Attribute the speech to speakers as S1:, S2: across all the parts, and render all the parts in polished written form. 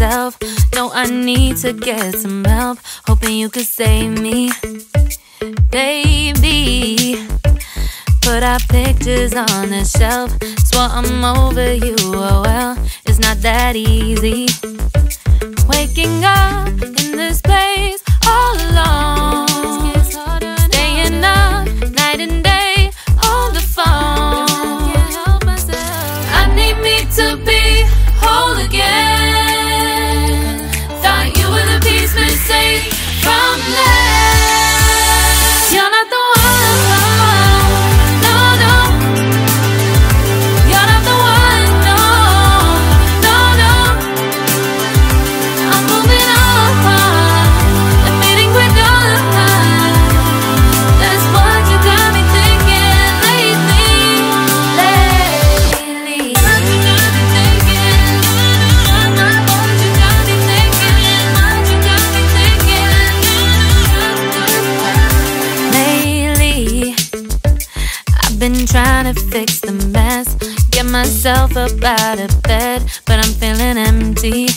S1: myself. No, I need to get some help. Hoping you could save me, baby. Put our pictures on the shelf. Swore I'm over you, oh well, it's not that easy. Waking up in this place all alone, staying up night and day on the phone. I need me to be whole again. Thought you were the piece missing from left. You're not the one. Been trying to fix the mess, get myself up out of bed, but I'm feeling empty.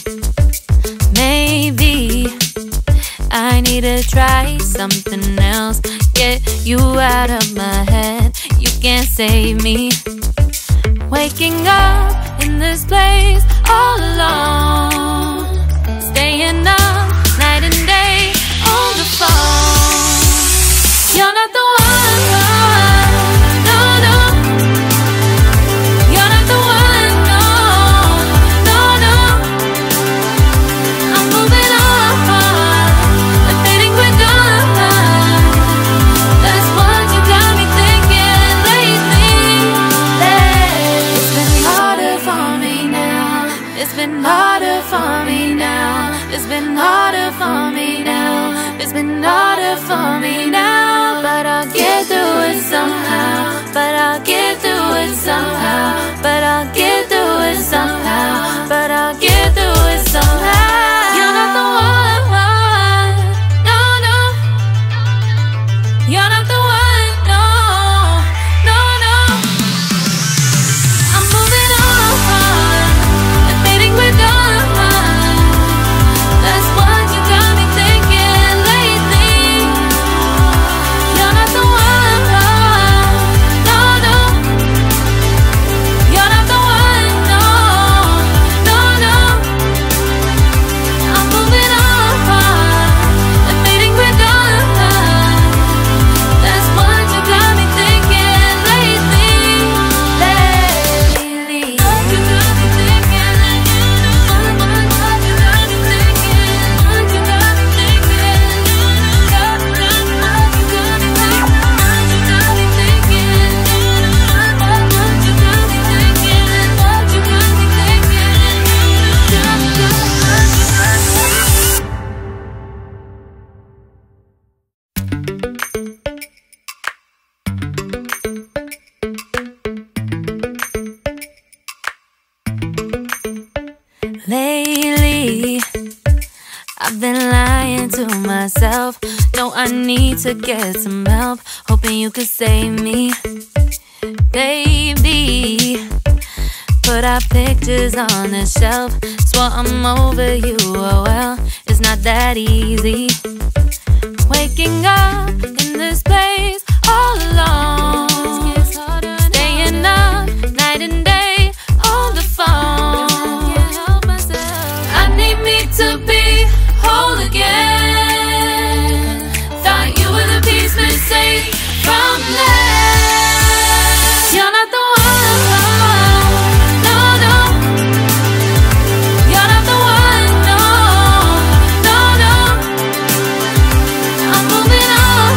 S1: Maybe I need to try something else. Get you out of my head, you can't save me. Waking up in this place all alone, staying up night and day on the phone. You're not the one. It's been harder for me now. It's been harder for me now. It's been harder for me now. But I'll get through it somehow. But I'll get through it somehow. But I'll get through it somehow. But I'll get through it somehow. You're not the one. No, no. You're not the one. No, no, no. I'm moving on. Lately, I've been lying to myself. No, I need to get some help. Hoping you could save me, baby. Put our pictures on the shelf. Swore I'm over you, oh well, it's not that easy. Waking up in this place all alone, staying up night and day on the phone. To be whole again. Thought you were the piece missing from left. You're not the one. No, no. You're not the one. No, no, no. I'm moving on.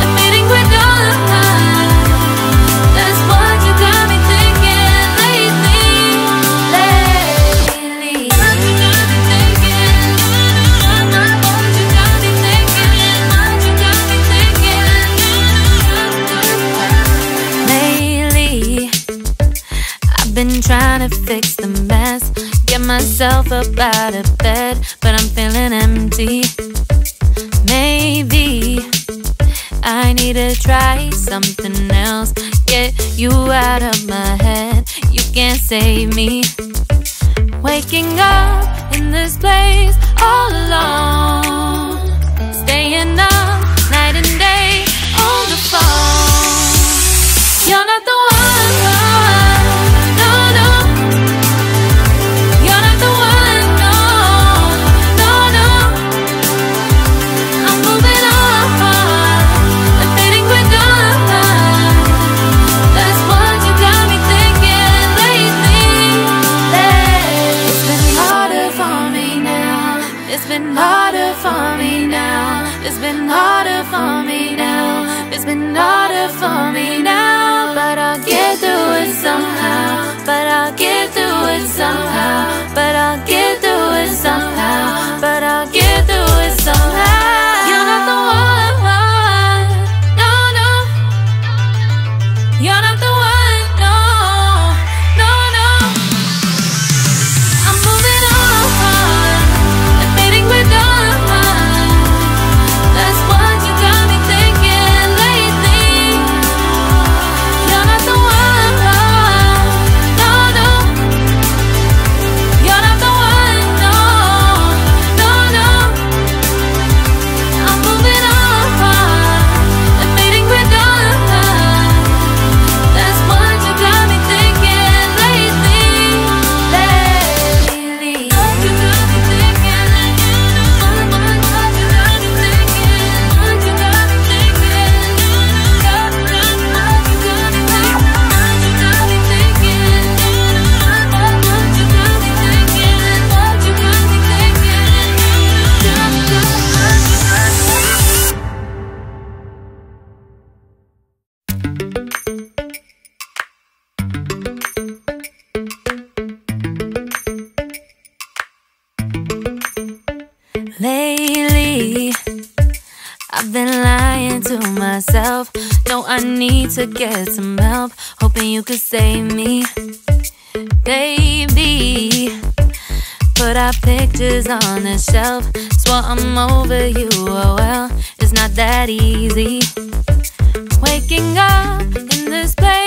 S1: Admitting we're done. That's what you got me thinking lately. Been trying to fix the mess, get myself up out of bed, but I'm feeling empty. Maybe I need to try something else. Get you out of my head, you can't save me. Waking up in this place all alone, staying up night and day on the phone. You're not the one, no, no. You're not the one, no, no, no. I'm moving on and fading quick on. That's what you got me thinking lately. It's been harder for me now. It's been harder for me now. It's been harder for me now. It's been harder for me now. But I'll get through it somehow. But I'll get through it somehow. But I'll get through it somehow. But I'll get through it somehow. You're not the one, no, no. You're not the one, no, no, no. I'm moving on and fading with dawn. That's what you got me thinking lately. You're not the one, no, no. You're not the one, no, no, no. I'm moving on and fading with dawn. That's what you got me thinking lately. What you got me thinking? What you got me thinking? What you got me thinking? What you got me thinking? What you got me thinking? What you got me thinking? What you got me Lately, I've been lying to myself. No, I need to get some help. Hoping you could save me, baby. Put our pictures on the shelf. Swore I'm over you, oh well, it's not that easy. Waking up in this place